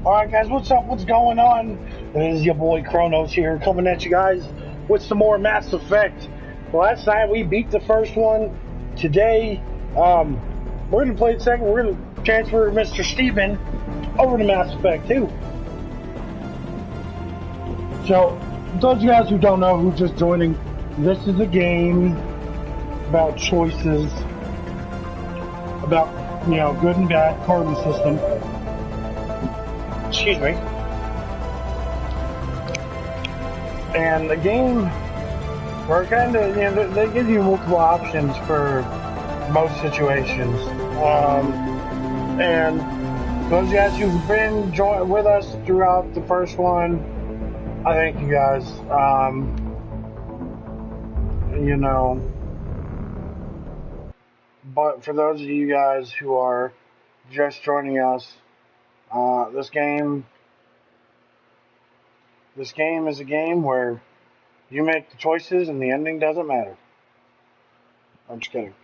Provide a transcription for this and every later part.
Alright guys, what's up? What's going on? It is your boy Kronos here, coming at you guys with some more Mass Effect. Last night we beat the first one. Today, we're gonna play the second. We're gonna transfer Mr. Steven over to Mass Effect 2. So, those of you guys who don't know, who's just joining, this is a game about choices, about, good and bad, carbon system. Excuse me. And the game, we're kind of, they give you multiple options for most situations. And those guys who've been with us throughout the first one, I thank you guys. But for those of you guys who are just joining us, this game is a game where you make the choices and the ending doesn't matter. I'm just kidding.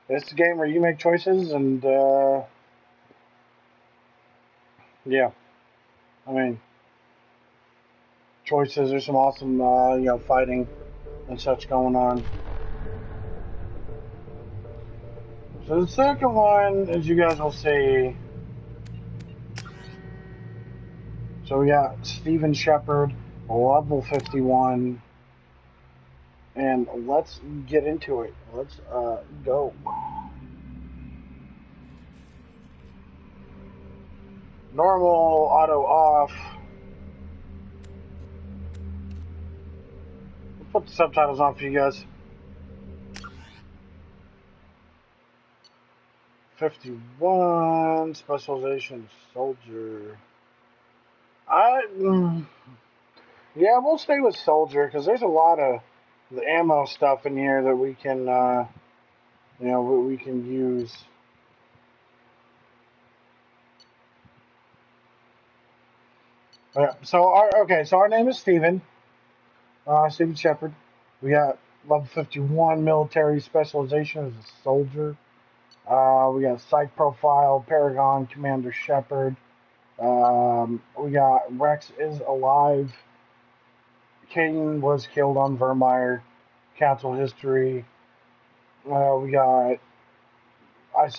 It's a game where you make choices and, yeah. I mean, choices, there's some awesome, fighting and such going on. So the second one, as you guys will see, so we got Steven Shepard, level 51, and let's get into it. Let's go. Normal, auto off. We'll put the subtitles on for you guys. 51, specialization soldier. Yeah, we'll stay with soldier because there's a lot of the ammo stuff in here that we can, we can use. So our name is Steven. Steven Shepard. We got level 51 military specialization as a soldier. We got Psych Profile, Paragon, Commander Shepard. We got Rex is alive. Kane was killed on Vermeer. Council history. We got we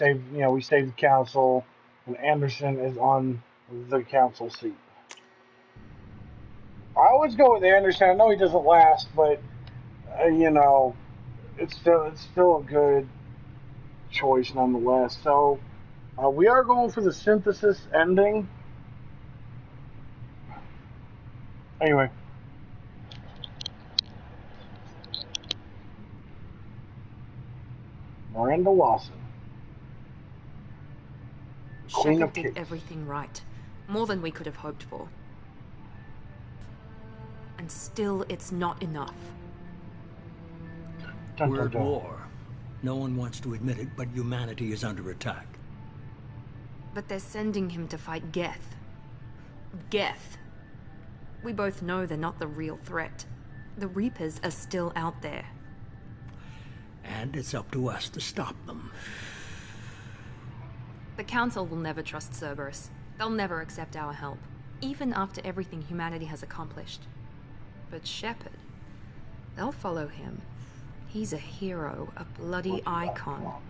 saved the council, and Anderson is on the council seat. I always go with Anderson. I know he doesn't last, but it's still a good choice nonetheless. So we are going for the synthesis ending. Anyway. Miranda Lawson. Shepard did everything right. More than we could have hoped for. And still, it's not enough. We're at war. No one wants to admit it, but humanity is under attack. But they're sending him to fight Geth. Geth. We both know they're not the real threat. The Reapers are still out there. And it's up to us to stop them. The Council will never trust Cerberus. They'll never accept our help, even after everything humanity has accomplished. But Shepard, they'll follow him. He's a hero, a bloody icon.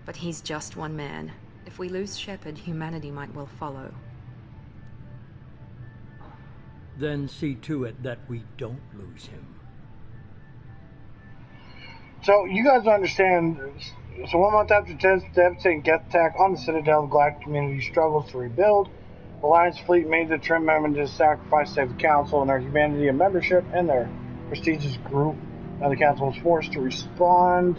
But he's just one man. If we lose Shepard, humanity might well follow. Then see to it that we don't lose him. So, you guys understand, so 1 month after the devastating Geth attack on the Citadel, the Galactic community struggles to rebuild. The Alliance fleet made the tremendous sacrifice to save the Council and their humanity and membership and their prestigious group. Now the Council was forced to respond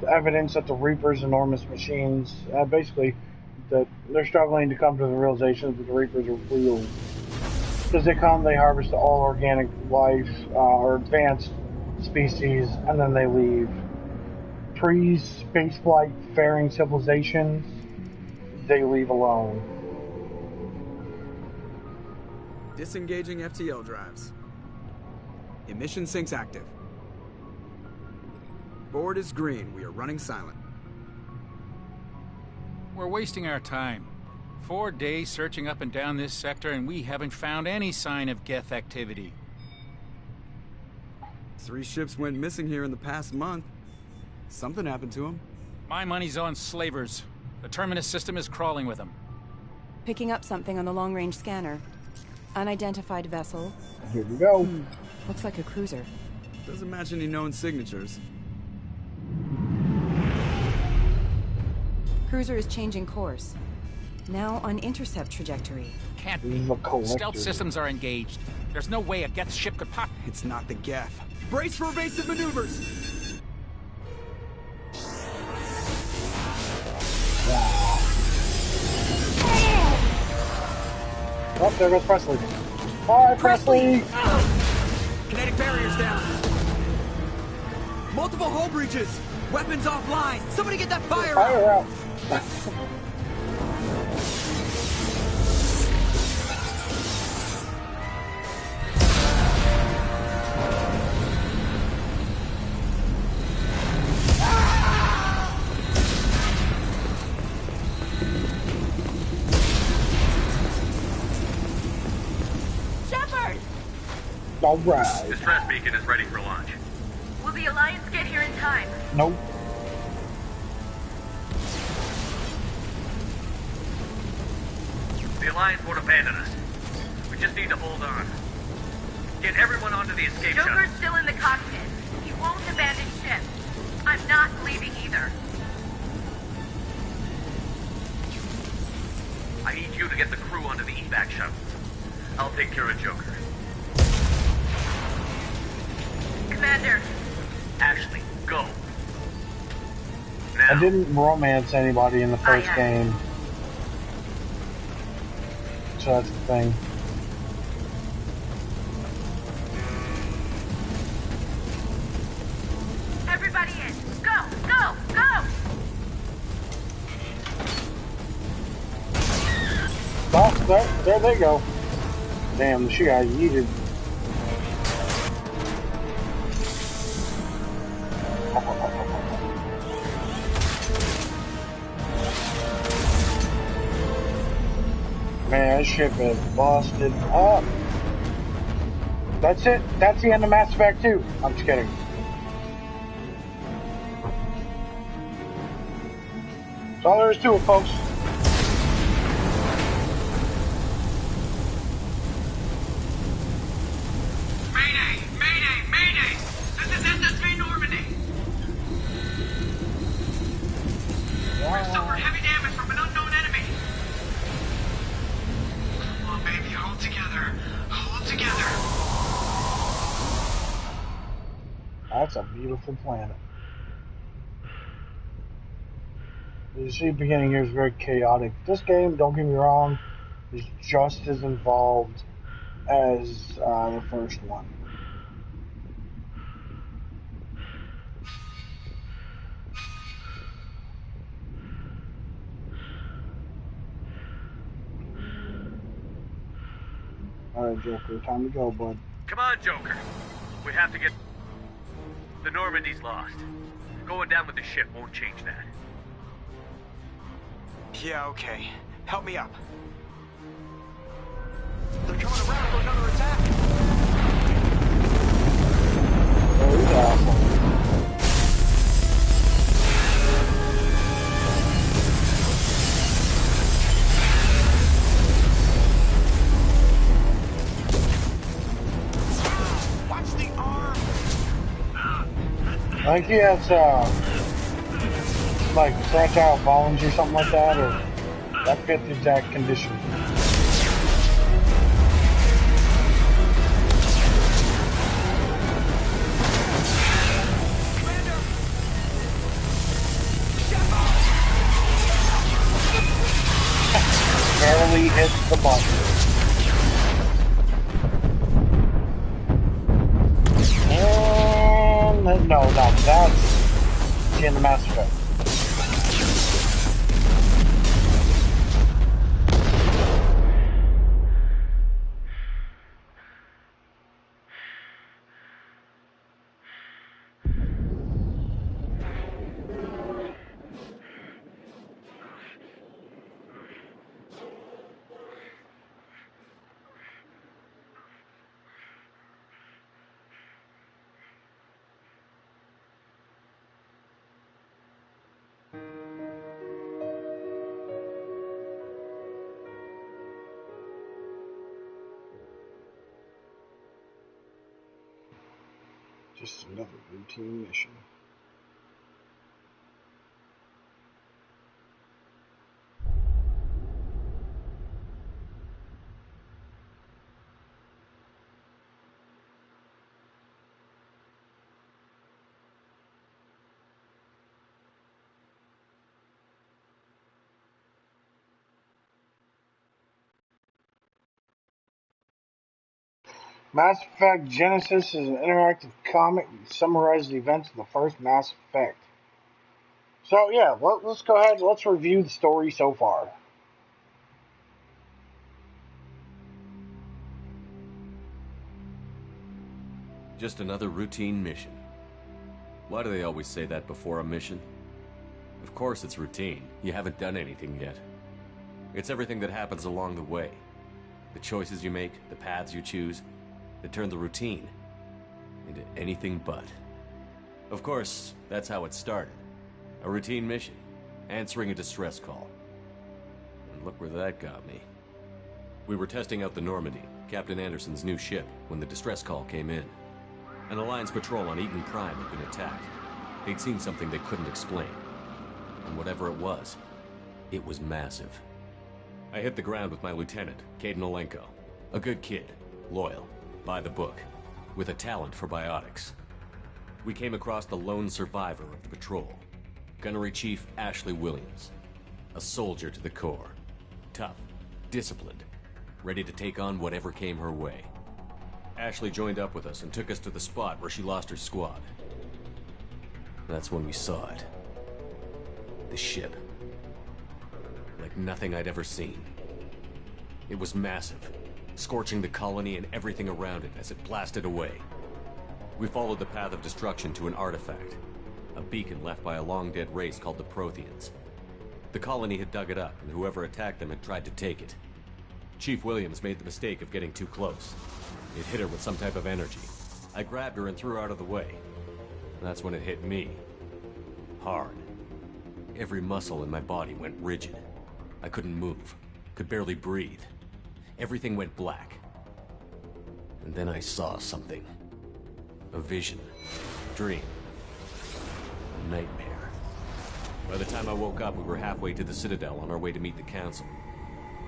to evidence that the Reapers' enormous machines, basically, that they're struggling to come to the realization that the Reapers are real. As they come, they harvest all organic life, or advanced species, and then they leave. Pre-spaceflight faring civilizations, they leave alone. Disengaging FTL drives. Emission sinks active. Board is green. We are running silent. We're wasting our time. 4 days searching up and down this sector, and we haven't found any sign of Geth activity. 3 ships went missing here in the past month. Something happened to them. My money's on slavers. The Terminus system is crawling with them. Picking up something on the long-range scanner. Unidentified vessel. Here we go. Looks like a cruiser. Doesn't match any known signatures. Cruiser is changing course. Now on intercept trajectory. Can't This be. is a collector. Stealth systems are engaged. There's no way a Geth ship could pop. It's not the Geth. Brace for evasive maneuvers! Oh, there goes Presley. Bye, Presley! Kinetic barriers down. Multiple hull breaches. Weapons offline. Somebody get that fire out. Fire out. Shepard! All right. Distress beacon is ready for launch. Will the Alliance get here in time? Nope. The Alliance won't abandon us. We just need to hold on. Get everyone onto the escape shuttle. Joker's still in the cockpit. He won't abandon ship. I'm not leaving either. I need you to get the crew onto the evac shuttle. I'll take care of Joker. Commander, Ashley, go. Now. I didn't romance anybody in the first Aye, aye. game. So that's the thing. everybody in. Go, go, go! Oh, there they go. Damn, she got yeeted. Man, this ship is busted up. That's it. That's the end of Mass Effect 2. I'm just kidding. That's all there is to it, folks. Mayday! Mayday! Mayday! This is SSV Normandy! We've suffered heavy damage from an unknown enemy. Come on, baby, hold together. Hold together. That's a beautiful planet. You see, the beginning here is very chaotic. This game, don't get me wrong, is just as involved as the first one. Alright, Joker, time to go, bud. Come on, Joker. We have to get... The Normandy's lost. Going down with the ship won't change that. Yeah, okay. Help me up. They're coming around for another attack. Oh, he's awesome. Watch the arm. I think he has, like, fragile bones or something like that, or that fit the exact condition. Barely hits the button. And no, that's the end of Mass Effect. Just another routine mission. Mass Effect Genesis is an interactive comic that summarizes the events of the first Mass Effect. So yeah, let's go ahead and let's review the story so far. Just another routine mission. Why do they always say that before a mission? Of course it's routine. You haven't done anything yet. It's everything that happens along the way. The choices you make, the paths you choose, that turn the routine into anything but. Of course, that's how it started. A routine mission, answering a distress call. And look where that got me. We were testing out the Normandy, Captain Anderson's new ship, when the distress call came in. An Alliance patrol on Eden Prime had been attacked. They'd seen something they couldn't explain. And whatever it was massive. I hit the ground with my lieutenant, Kaidan Alenko. A good kid, loyal, by the book, with a talent for biotics. We came across the lone survivor of the patrol, Gunnery Chief Ashley Williams. A soldier to the core. Tough, disciplined, ready to take on whatever came her way. Ashley joined up with us and took us to the spot where she lost her squad. That's when we saw it. The ship. Like nothing I'd ever seen. It was massive, scorching the colony and everything around it as it blasted away. We followed the path of destruction to an artifact, a beacon left by a long-dead race called the Protheans. The colony had dug it up, and whoever attacked them had tried to take it. Chief Williams made the mistake of getting too close. It hit her with some type of energy. I grabbed her and threw her out of the way. That's when it hit me. Hard. Every muscle in my body went rigid. I couldn't move, could barely breathe. Everything went black. And then I saw something. A vision. Dream. A nightmare. By the time I woke up, we were halfway to the Citadel on our way to meet the Council.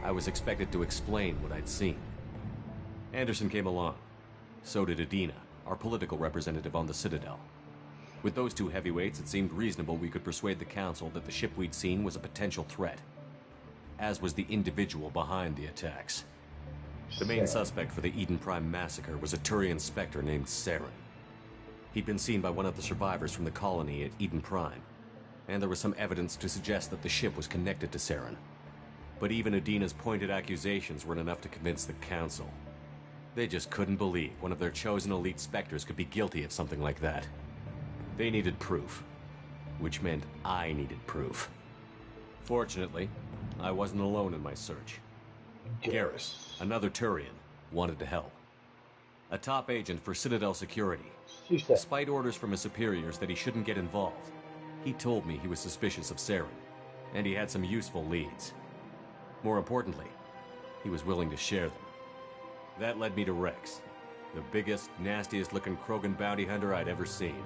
I was expected to explain what I'd seen. Anderson came along. So did Adina, our political representative on the Citadel. With those two heavyweights, it seemed reasonable we could persuade the Council that the ship we'd seen was a potential threat. As was the individual behind the attacks. The main suspect for the Eden Prime massacre was a Turian Spectre named Saren. He'd been seen by one of the survivors from the colony at Eden Prime, and there was some evidence to suggest that the ship was connected to Saren. But even Adina's pointed accusations weren't enough to convince the Council. They just couldn't believe one of their chosen elite Spectres could be guilty of something like that. They needed proof, which meant I needed proof. Fortunately, I wasn't alone in my search. Garrus, another Turian, wanted to help. A top agent for Citadel Security. Despite orders from his superiors that he shouldn't get involved, he told me he was suspicious of Saren, and he had some useful leads. More importantly, he was willing to share them. That led me to Rex, the biggest, nastiest-looking Krogan bounty hunter I'd ever seen.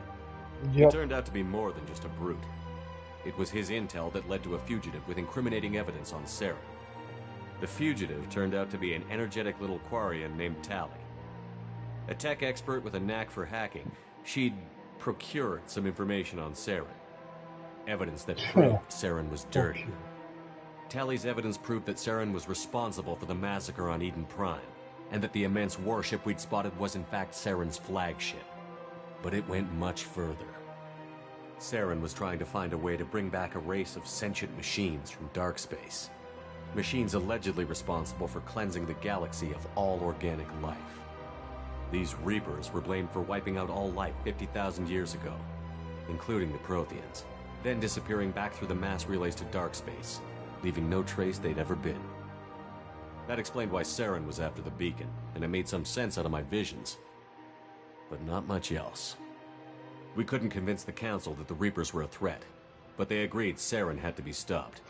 He turned out to be more than just a brute. It was his intel that led to a fugitive with incriminating evidence on Saren. The fugitive turned out to be an energetic little Quarian named Tali. A tech expert with a knack for hacking, she'd procured some information on Saren. Evidence that proved Saren was dirty. Tali's evidence proved that Saren was responsible for the massacre on Eden Prime, and that the immense warship we'd spotted was in fact Saren's flagship. But it went much further. Saren was trying to find a way to bring back a race of sentient machines from dark space. Machines allegedly responsible for cleansing the galaxy of all organic life. These Reapers were blamed for wiping out all life 50,000 years ago, including the Protheans, then disappearing back through the mass relays to dark space, leaving no trace they'd ever been. That explained why Saren was after the beacon, and it made some sense out of my visions. But not much else. We couldn't convince the Council that the Reapers were a threat, but they agreed Saren had to be stopped.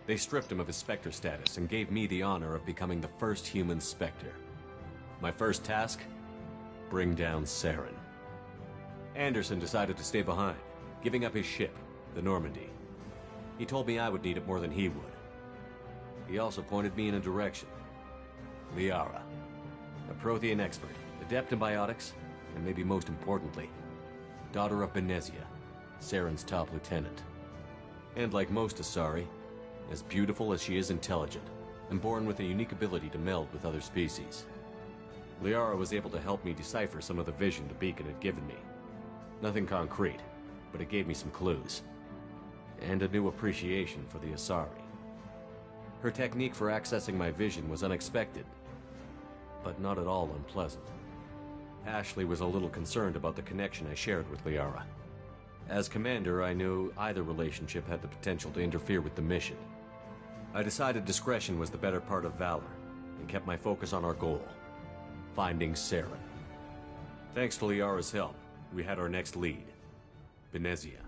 They stripped him of his Spectre status and gave me the honor of becoming the first human Spectre. My first task? Bring down Saren. Anderson decided to stay behind, giving up his ship, the Normandy. He told me I would need it more than he would. He also pointed me in a direction. Liara, a Prothean expert, adept in biotics, and maybe most importantly, daughter of Benezia, Saren's top lieutenant. And like most Asari, as beautiful as she is intelligent, and born with a unique ability to meld with other species. Liara was able to help me decipher some of the vision the beacon had given me. Nothing concrete, but it gave me some clues. And a new appreciation for the Asari. Her technique for accessing my vision was unexpected, but not at all unpleasant. Ashley was a little concerned about the connection I shared with Liara. As commander, I knew either relationship had the potential to interfere with the mission. I decided discretion was the better part of valor, and kept my focus on our goal, finding Saren. Thanks to Liara's help, we had our next lead, Benezia.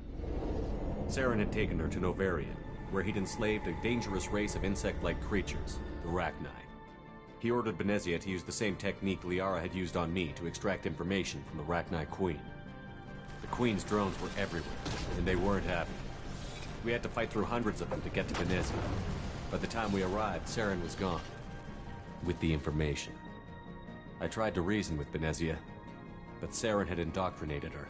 Saren had taken her to Novarian, where he'd enslaved a dangerous race of insect-like creatures, the Rachni. He ordered Benezia to use the same technique Liara had used on me to extract information from the Rachni Queen. The Queen's drones were everywhere, and they weren't happy. We had to fight through hundreds of them to get to Benezia. By the time we arrived, Saren was gone, with the information. I tried to reason with Benezia, but Saren had indoctrinated her.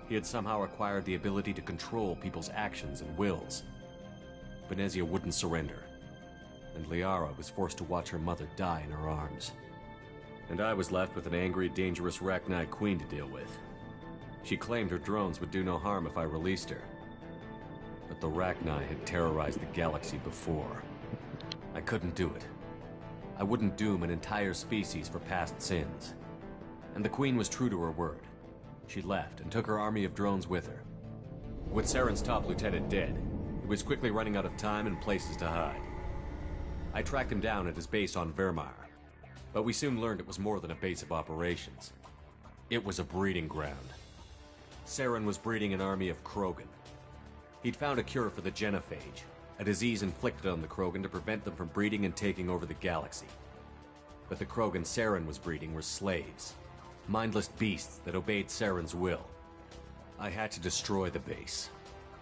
He had somehow acquired the ability to control people's actions and wills. Benezia wouldn't surrender, and Liara was forced to watch her mother die in her arms. And I was left with an angry, dangerous Rachni Queen to deal with. She claimed her drones would do no harm if I released her. But the Rachni had terrorized the galaxy before. I couldn't do it. I wouldn't doom an entire species for past sins. And the Queen was true to her word. She left and took her army of drones with her. With Saren's top lieutenant dead, he was quickly running out of time and places to hide. I tracked him down at his base on Vermeer, but we soon learned it was more than a base of operations. It was a breeding ground. Saren was breeding an army of Krogan. He'd found a cure for the genophage, a disease inflicted on the Krogan to prevent them from breeding and taking over the galaxy. But the Krogan Saren was breeding were slaves, mindless beasts that obeyed Saren's will. I had to destroy the base,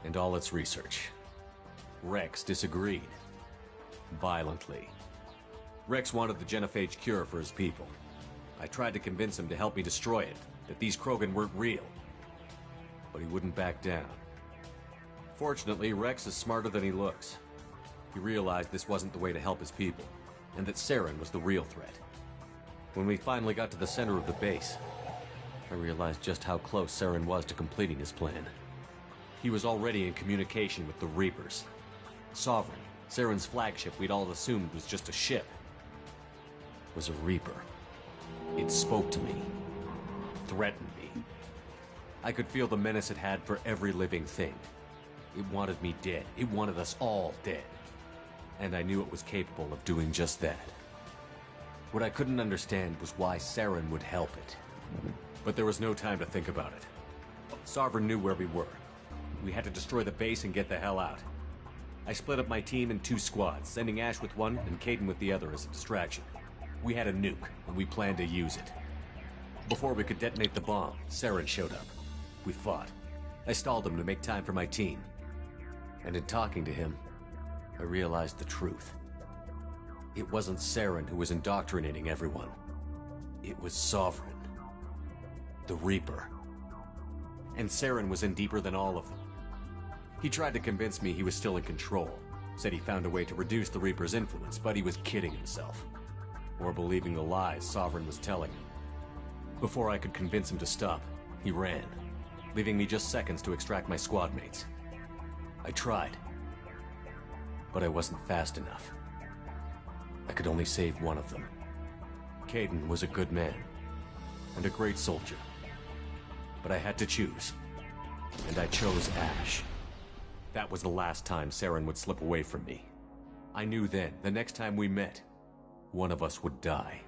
and all its research. Rex disagreed. Violently. Rex wanted the genophage cure for his people. I tried to convince him to help me destroy it, that these Krogan weren't real. But he wouldn't back down. Fortunately, Rex is smarter than he looks. He realized this wasn't the way to help his people, and that Saren was the real threat. When we finally got to the center of the base, I realized just how close Saren was to completing his plan. He was already in communication with the Reapers. Sovereign, Saren's flagship we'd all assumed was just a ship, was a Reaper. It spoke to me, threatened me. I could feel the menace it had for every living thing. It wanted me dead. It wanted us all dead. And I knew it was capable of doing just that. What I couldn't understand was why Saren would help it. But there was no time to think about it. Sovereign knew where we were. We had to destroy the base and get the hell out. I split up my team in 2 squads, sending Ash with one and Kaidan with the other as a distraction. We had a nuke, and we planned to use it. Before we could detonate the bomb, Saren showed up. We fought. I stalled him to make time for my team. And in talking to him, I realized the truth. It wasn't Saren who was indoctrinating everyone. It was Sovereign. The Reaper. And Saren was in deeper than all of them. He tried to convince me he was still in control. Said he found a way to reduce the Reaper's influence, but he was kidding himself. Or believing the lies Sovereign was telling him. Before I could convince him to stop, he ran, leaving me just seconds to extract my squad mates. I tried, but I wasn't fast enough. I could only save one of them. Kaidan was a good man, and a great soldier. But I had to choose, and I chose Ash. That was the last time Saren would slip away from me. I knew then, the next time we met, one of us would die.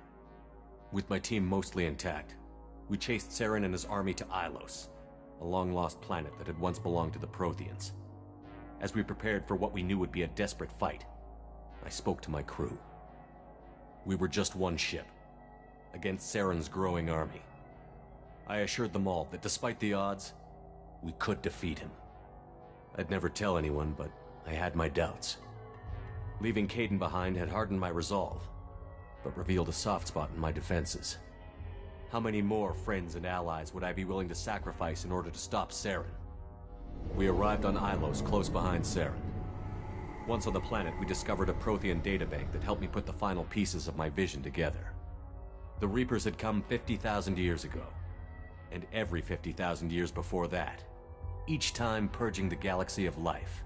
With my team mostly intact, we chased Saren and his army to Ilos, a long-lost planet that had once belonged to the Protheans. As we prepared for what we knew would be a desperate fight, I spoke to my crew. We were just one ship, against Saren's growing army. I assured them all that despite the odds, we could defeat him. I'd never tell anyone, but I had my doubts. Leaving Kaidan behind had hardened my resolve, but revealed a soft spot in my defenses. How many more friends and allies would I be willing to sacrifice in order to stop Saren? We arrived on Ilos, close behind Saren. Once on the planet, we discovered a Prothean databank that helped me put the final pieces of my vision together. The Reapers had come 50,000 years ago, and every 50,000 years before that, each time purging the galaxy of life.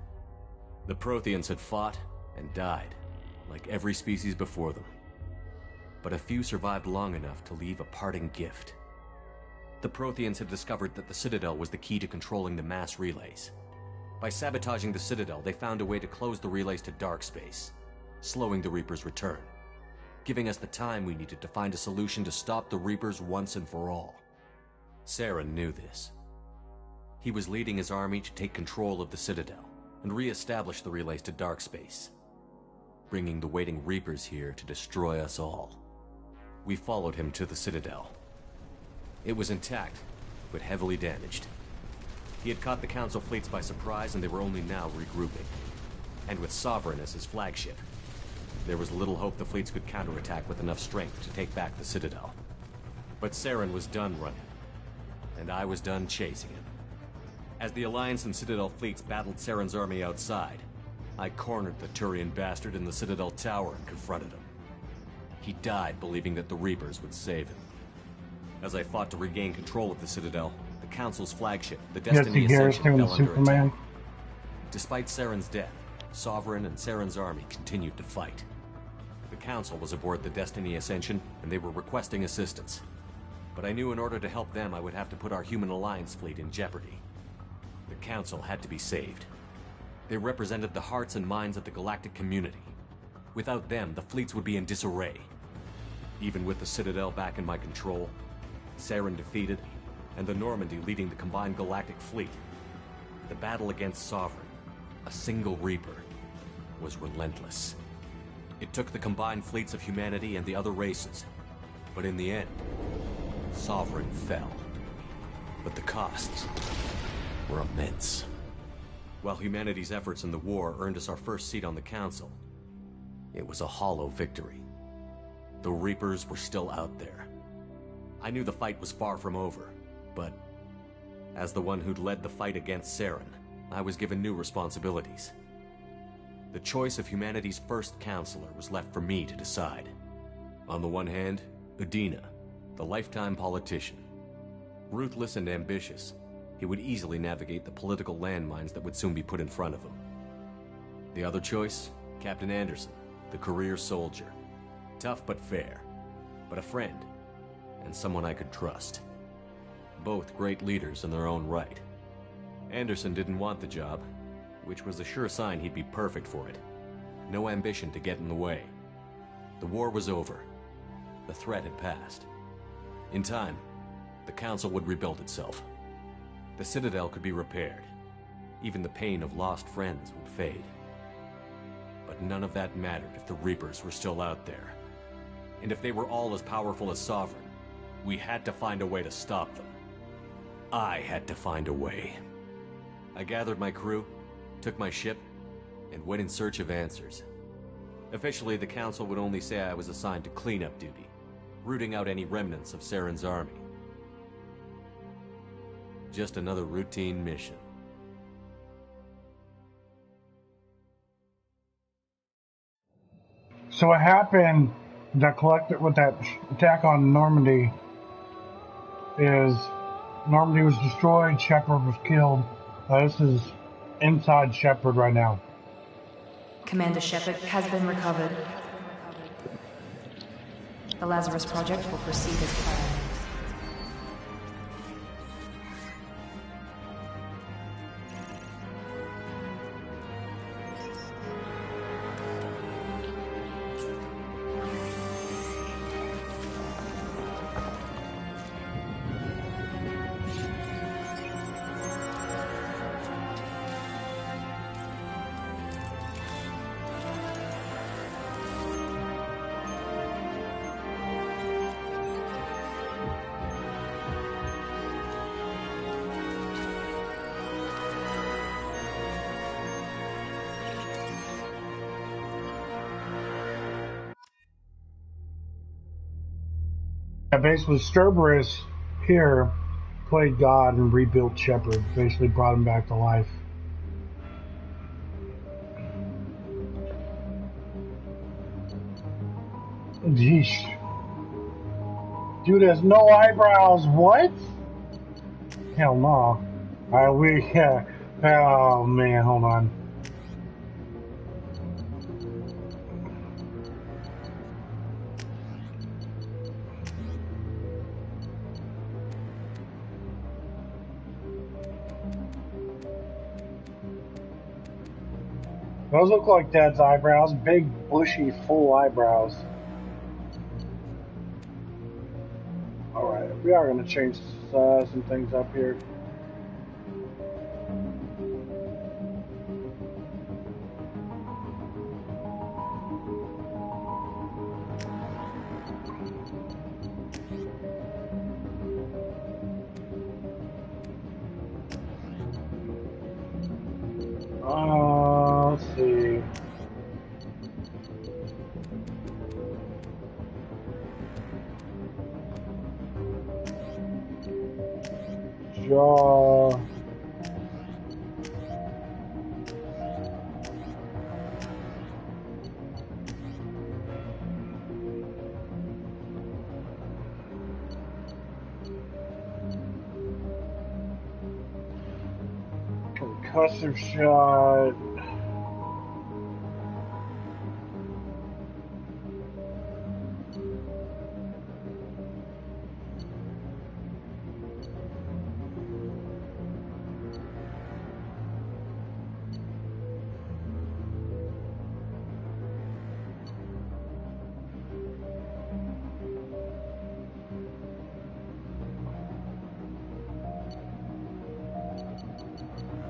The Protheans had fought and died, like every species before them. But a few survived long enough to leave a parting gift. The Protheans had discovered that the Citadel was the key to controlling the mass relays. By sabotaging the Citadel, they found a way to close the relays to dark space, slowing the Reapers' return, giving us the time we needed to find a solution to stop the Reapers once and for all. Saren knew this. He was leading his army to take control of the Citadel and re-establish the relays to dark space, bringing the waiting Reapers here to destroy us all. We followed him to the Citadel. It was intact, but heavily damaged. He had caught the Council fleets by surprise, and they were only now regrouping. And with Sovereign as his flagship, there was little hope the fleets could counterattack with enough strength to take back the Citadel. But Saren was done running, and I was done chasing him. As the Alliance and Citadel fleets battled Saren's army outside, I cornered the Turian bastard in the Citadel tower and confronted him. He died believing that the Reapers would save him. As I fought to regain control of the Citadel, the Council's flagship, the Destiny Ascension, fell under attack. Despite Saren's death, Sovereign and Saren's army continued to fight. The Council was aboard the Destiny Ascension, and they were requesting assistance. But I knew in order to help them, I would have to put our Human Alliance fleet in jeopardy. The Council had to be saved. They represented the hearts and minds of the galactic community. Without them, the fleets would be in disarray. Even with the Citadel back in my control, Saren defeated, and the Normandy leading the combined galactic fleet, the battle against Sovereign, a single Reaper, was relentless. It took the combined fleets of humanity and the other races, but in the end, Sovereign fell. But the costs were immense. While humanity's efforts in the war earned us our first seat on the Council, it was a hollow victory. The Reapers were still out there. I knew the fight was far from over, but as the one who'd led the fight against Saren, I was given new responsibilities. The choice of humanity's first counselor was left for me to decide. On the one hand, Udina, the lifetime politician. Ruthless and ambitious, he would easily navigate the political landmines that would soon be put in front of him. The other choice, Captain Anderson, the career soldier. Tough but fair, but a friend, and someone I could trust. Both great leaders in their own right. Anderson didn't want the job, which was a sure sign he'd be perfect for it. No ambition to get in the way. The war was over. The threat had passed. In time, the Council would rebuild itself. The Citadel could be repaired. Even the pain of lost friends would fade. But none of that mattered if the Reapers were still out there. And if they were all as powerful as Sovereign, we had to find a way to stop them. I had to find a way. I gathered my crew, took my ship, and went in search of answers. Officially, the Council would only say I was assigned to cleanup duty, rooting out any remnants of Saren's army. Just another routine mission. So what happened that collected with that attack on Normandy is Normandy was destroyed, Shepard was killed. This is inside Shepard right now. Commander Shepard has been recovered. The Lazarus Project will proceed as planned. Yeah, basically, Cerberus here played God and rebuilt Shepard. Basically, brought him back to life. Yeesh. Dude has no eyebrows. What? Hell no. Alright, oh man, hold on. Those look like Dad's eyebrows. Big, bushy, full eyebrows. Alright, we are going to change some things up here. Let's see. Jaw. Concussive shot.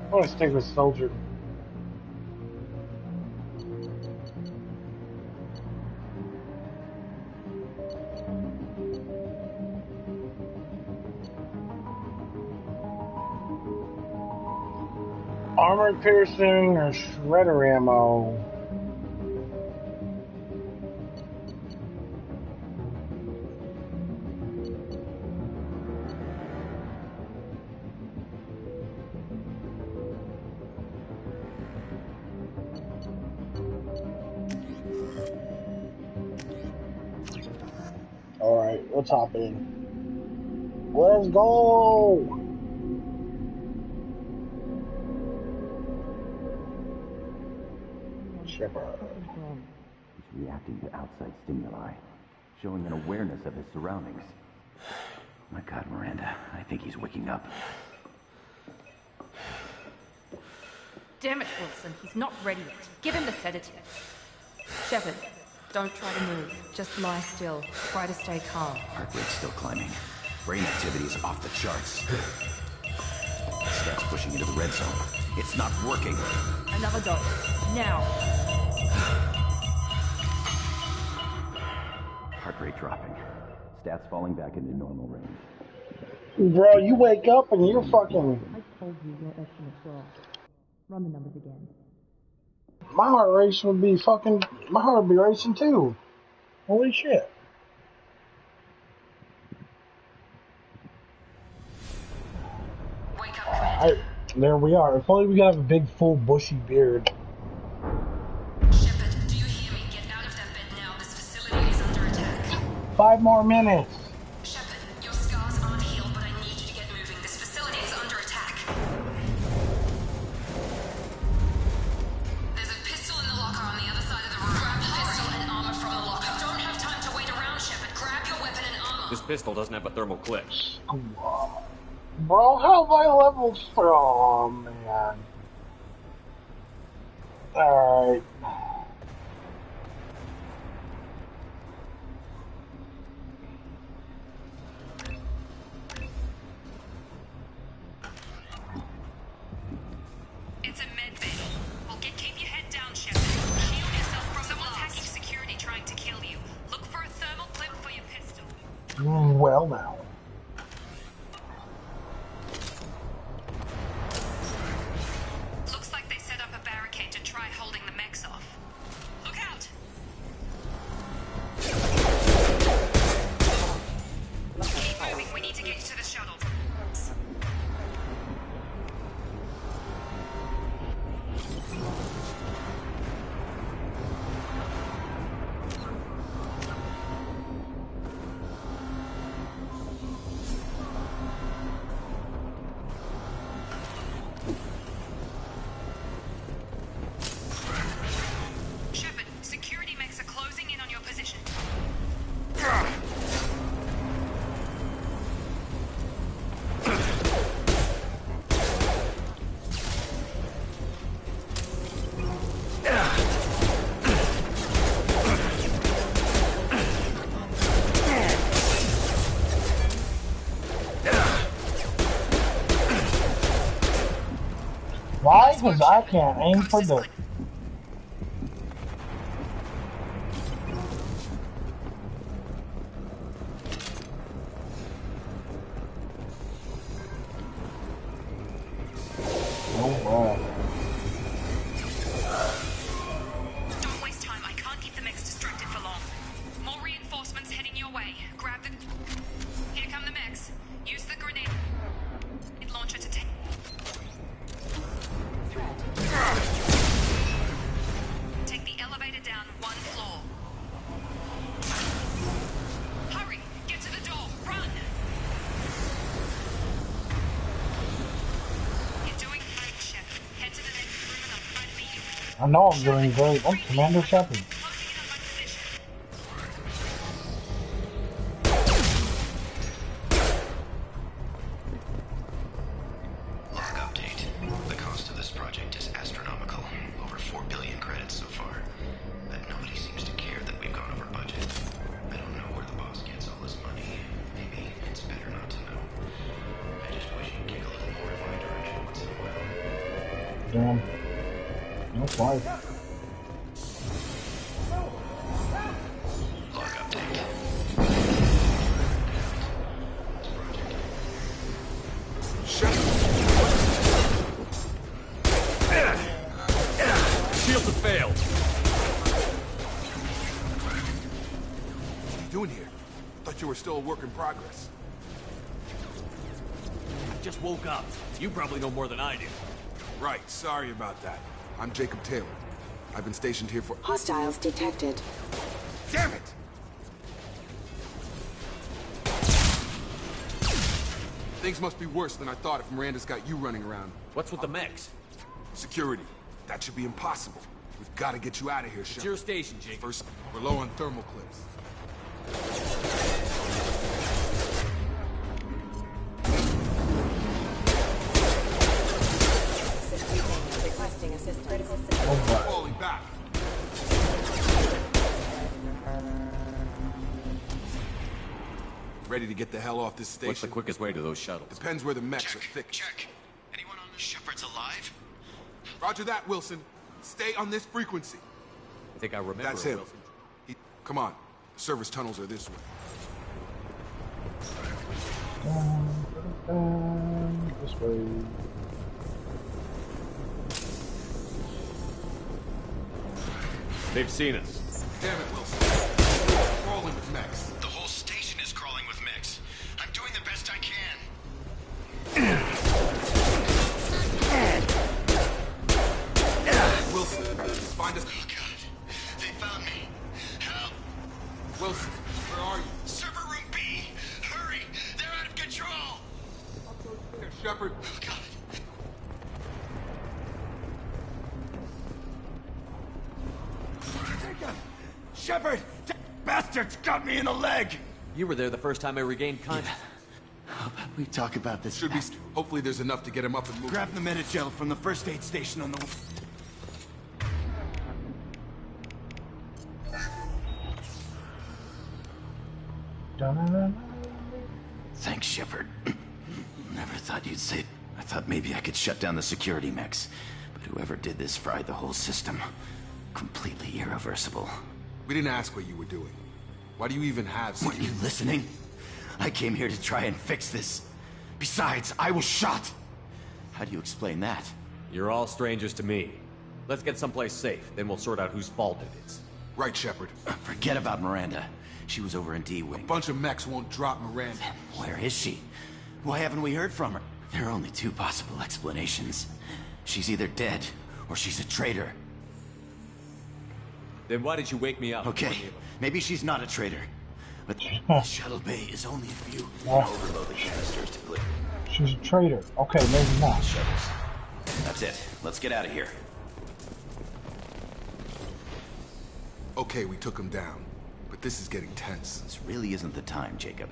I want to stick with Soldier. Armor piercing or shredder ammo? Alright, let's hop in. Let's go! Shepard. He's reacting to outside stimuli, showing an awareness of his surroundings. My God, Miranda, I think he's waking up. Damn it, Wilson, he's not ready yet. Give him the sedative. Shepard, don't try to move. Just lie still. Try to stay calm. Heart rate's still climbing. Brain activity is off the charts. Steps pushing into the red zone. It's not working. Another dose. Now. Heart rate dropping. Stats falling back into normal range. Bro, you wake up and you're fucking... I told you your estimate's wrong. Run the numbers again. My heart rate would be fucking... My heart would be racing too. Holy shit. Wake up, Commander. There we are. If only we could have a big, full, bushy beard. Shepard, do you hear me? Get out of that bed now. This facility is under attack. 5 more minutes. Shepard, your scars aren't healed, but I need you to get moving. This facility is under attack. There's a pistol in the locker on the other side of the room. Grab the pistol and armor from the locker. Don't have time to wait around, Shepard. Grab your weapon and armor. This pistol doesn't have a thermal clip. Bro, how have I leveled? Oh, man. Alright. It's a med bay. Well, keep your head down, Shepard. Shield yourself from someone's hacking security trying to kill you. Look for a thermal clip for your pistol. Well, now. Looks like they set up a barricade to try holding the mechs off. Look out! Because I can't aim for the... Don't waste time. I can't keep the mechs distracted for long. More reinforcements heading your way. Grab the... Here come the mechs. Use the grenade launcher to take... Take the elevator down one floor. Hurry! Get to the door! Run! You're doing great, Shep. Head to the next room and I'll try to meet you. I know I'm doing great. I'm Commander Shepard. Log update. The cost of this project is astronomical. Over 4 billion credits so far. But nobody seems to care that we've gone over budget. I don't know where the boss gets all his money. Maybe it's better not to know. I just wish he'd kick a little more in my direction once in a while. Damn. No fight. Log update. Shields have failed. What are you doing here? Thought you were still a work in progress. I just woke up. You probably know more than I do. Right, sorry about that. I'm Jacob Taylor. I've been stationed here for... Hostiles detected. Damn it! Things must be worse than I thought if Miranda's got you running around. What's with the mechs? Security. That should be impossible. We've got to get you out of here, Shep. It's your station, Jake. First, we're low on thermal clips. Requesting assistance. Falling back. Ready to get the hell off this station? What's the quickest way to those shuttles? Depends where the mechs are thick. Check. Anyone on the Shepard's alive? Roger that, Wilson. Stay on this frequency. I think I remember That's him. Wilson. Come on. The service tunnels are this way. This way. They've seen us. Damn it, Wilson. Crawling with mechs. The whole station is crawling with mechs. I'm doing the best I can. Wilson, find us. Oh, God. They found me. Help. Wilson, where are you? Server room B. Hurry. They're out of control. Here, Shepard. Oh, God. Shepard! Bastards got me in the leg! You were there the first time I regained consciousness. How about we talk about this? Should be. Hopefully there's enough to get him up and moving. Grab the Medi-gel from the first aid station on the... Thanks, Shepard. Never thought you'd say... I thought maybe I could shut down the security mechs. But whoever did this fried the whole system. Completely irreversible. We didn't ask what you were doing. Why do you even have... Weren't you listening? I came here to try and fix this. Besides, I was shot. How do you explain that? You're all strangers to me. Let's get someplace safe, then we'll sort out whose fault it is. Right, Shepard. Forget about Miranda. She was over in D-Wing. A bunch of mechs won't drop Miranda. Where is she? Why haven't we heard from her? There are only two possible explanations. She's either dead, or she's a traitor. Then why did you wake me up? Okay, maybe she's not a traitor. But the shuttle bay is only a few. Overload the canisters to clear. She's a traitor. Okay, maybe not. Shuttles. That's it. Let's get out of here. Okay, we took him down. But this is getting tense. This really isn't the time, Jacob.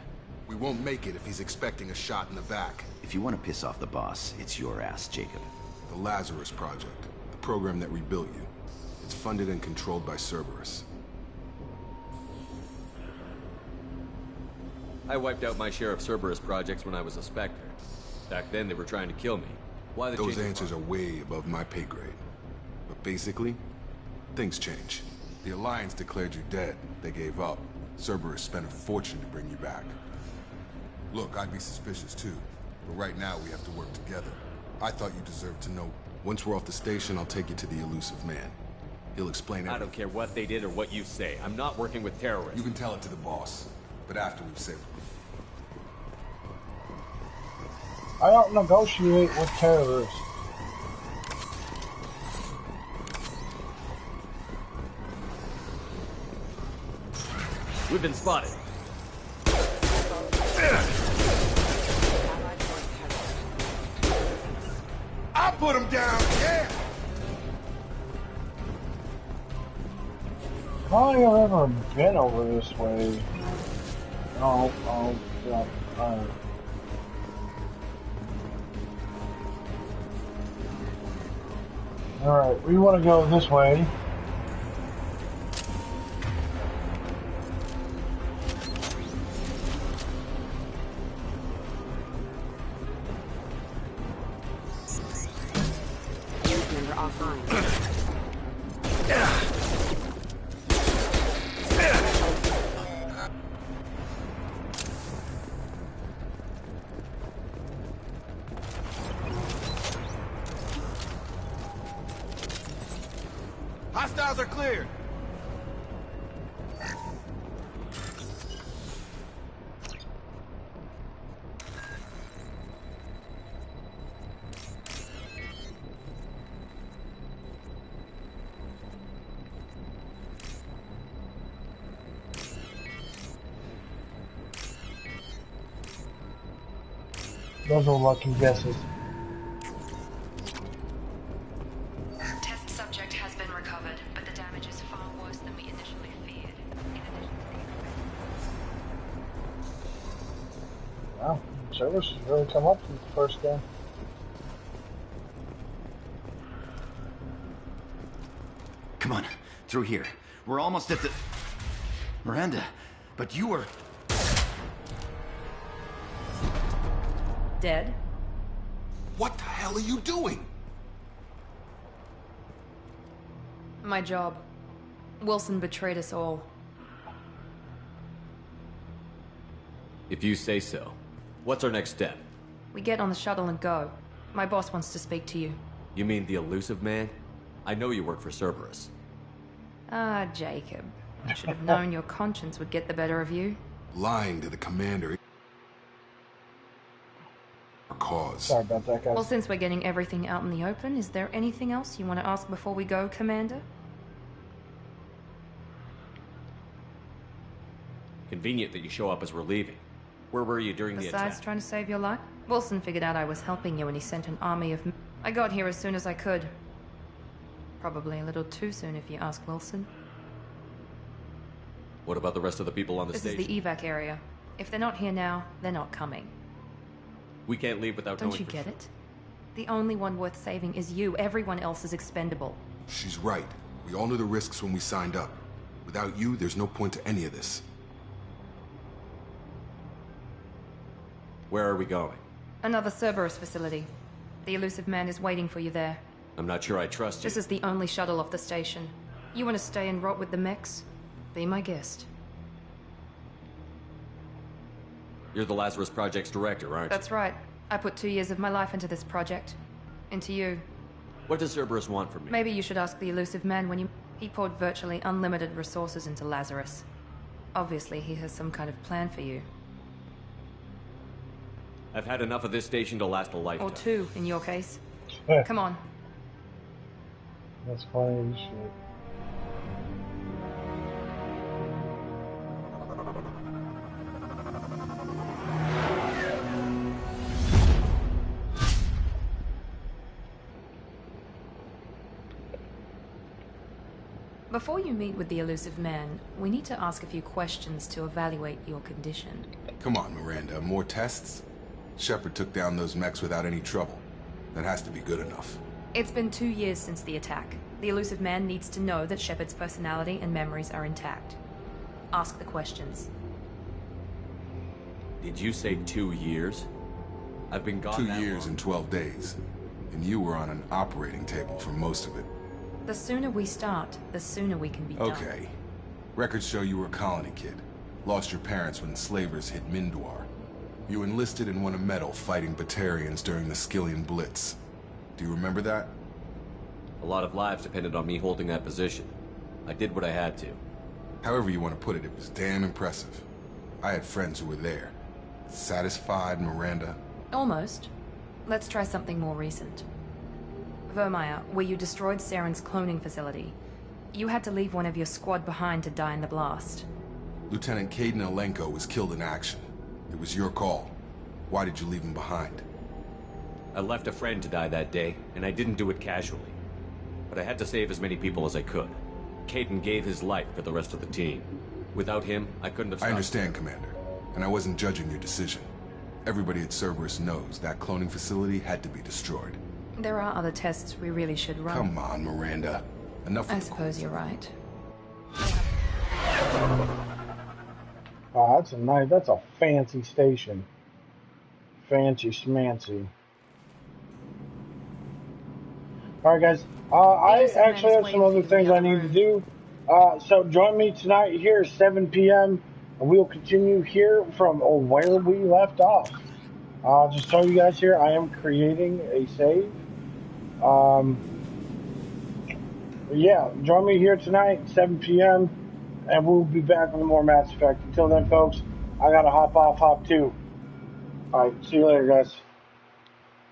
We won't make it if he's expecting a shot in the back. If you want to piss off the boss, it's your ass, Jacob. The Lazarus Project. The program that rebuilt you. It's funded and controlled by Cerberus. I wiped out my share of Cerberus projects when I was a Spectre. Back then, they were trying to kill me. Why the Those change of answers are way above my pay grade. But basically, things change. The Alliance declared you dead. They gave up. Cerberus spent a fortune to bring you back. Look, I'd be suspicious too. But right now, we have to work together. I thought you deserved to know. Once we're off the station, I'll take you to the Elusive Man. He'll explain everything. I don't care what they did or what you say. I'm not working with terrorists. You can tell it to the boss. But after we've saved. I don't negotiate with terrorists. We've been spotted. I'll put him down, yeah! I don't think I've ever been over this way. Oh, yeah. Alright, we want to go this way. Member offline. Hostiles are cleared. Those are lucky guesses. Test subject has been recovered, but the damage is far worse than we initially feared. Wow, Cerberus has really come up since the first day. Come on, through here. We're almost at the... Miranda, but you were... Dead? What the hell are you doing? My job. Wilson betrayed us all. If you say so. What's our next step? We get on the shuttle and go. My boss wants to speak to you. You mean the Elusive Man? I know you work for Cerberus. Ah, Jacob. I should have known your conscience would get the better of you. Lying to the commander. Cause. Sorry about that, guys. Well, since we're getting everything out in the open, is there anything else you want to ask before we go, Commander? Convenient that you show up as we're leaving. Where were you during the attack? Besides trying to save your life? Wilson figured out I was helping you and he sent an army of... I got here as soon as I could. Probably a little too soon if you ask Wilson. What about the rest of the people on the This station? is the evac area. If they're not here now, they're not coming. We can't leave without knowing. Don't you get it? The only one worth saving is you. Everyone else is expendable. She's right. We all knew the risks when we signed up. Without you, there's no point to any of this. Where are we going? Another Cerberus facility. The Elusive Man is waiting for you there. I'm not sure I trust you. This is the only shuttle off the station. You want to stay and rot with the mechs? Be my guest. You're the Lazarus Project's director, aren't you? That's right. I put 2 years of my life into this project. Into you. What does Cerberus want from me? Maybe you should ask the Elusive Man when you... He poured virtually unlimited resources into Lazarus. Obviously, he has some kind of plan for you. I've had enough of this station to last a lifetime. Or 2, in your case. Come on. That's funny as shit. Before you meet with the Elusive Man, we need to ask a few questions to evaluate your condition. Come on, Miranda. More tests? Shepard took down those mechs without any trouble. That has to be good enough. It's been 2 years since the attack. The Elusive Man needs to know that Shepard's personality and memories are intact. Ask the questions. Did you say 2 years? I've been gone 2 that years long. and 12 days. And you were on an operating table for most of it. The sooner we start, the sooner we can be done. Okay. Records show you were a colony kid. Lost your parents when slavers hit Mindwar. You enlisted and won a medal fighting Batarians during the Skillian Blitz. Do you remember that? A lot of lives depended on me holding that position. I did what I had to. However you want to put it, it was damn impressive. I had friends who were there. Satisfied, Miranda? Almost. Let's try something more recent. Vermeer, where you destroyed Saren's cloning facility. You had to leave one of your squad behind to die in the blast. Lieutenant Kaidan Alenko was killed in action. It was your call. Why did you leave him behind? I left a friend to die that day, and I didn't do it casually. But I had to save as many people as I could. Kaidan gave his life for the rest of the team. Without him, I couldn't have stopped. I understand, Commander. And I wasn't judging your decision. Everybody at Cerberus knows that cloning facility had to be destroyed. There are other tests we really should run. Come on, Miranda. Enough I of suppose you're right. Oh, that's a fancy station. Fancy schmancy. Alright guys, I actually have some other things I need to do. So join me tonight here, 7 p.m. And we'll continue here from where we left off. Just tell you guys here, I am creating a save. Yeah, join me here tonight, 7 p.m. And we'll be back with more Mass Effect. Until then, folks, I gotta hop off, hop too. Alright, see you later, guys.